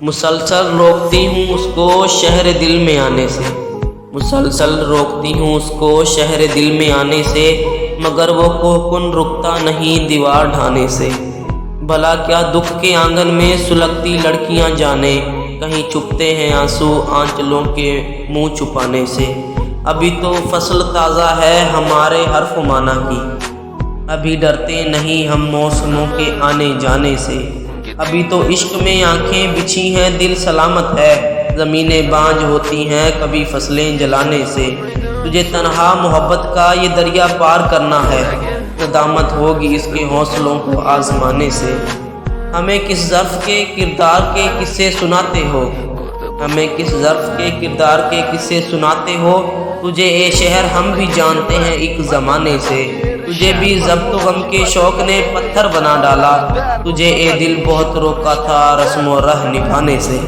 مسلسل روکتی ہوں اس کو شہر دل میں آنے سے، مسلسل روکتی ہوں اس کو شہر دل میں آنے سے، مگر وہ کوہ رکتا نہیں دیوار ڈھانے سے۔ بھلا کیا دکھ کے آنگن میں سلگتی لڑکیاں جانے، کہیں چھپتے ہیں آنسو آنچلوں کے منہ چھپانے سے۔ ابھی تو فصل تازہ ہے ہمارے حرف مانا کی، ابھی ڈرتے نہیں ہم موسموں کے آنے جانے سے۔ ابھی تو عشق میں آنکھیں بچھی ہیں دل سلامت ہے، زمینیں بانجھ ہوتی ہیں کبھی فصلیں جلانے سے۔ تجھے تنہا محبت کا یہ دریا پار کرنا ہے، ندامت ہوگی اس کے حوصلوں کو آزمانے سے۔ ہمیں کس ظرف کے کردار کے قصے سناتے ہو، ہمیں کس ظرف کے کردار کے قصے سناتے ہو، تجھے اے شہر ہم بھی جانتے ہیں ایک زمانے سے۔ تجھے بھی ضبط و غم کے شوق نے پتھر بنا ڈالا، تجھے اے دل بہت روکا تھا رسم و رہ نبھانے سے۔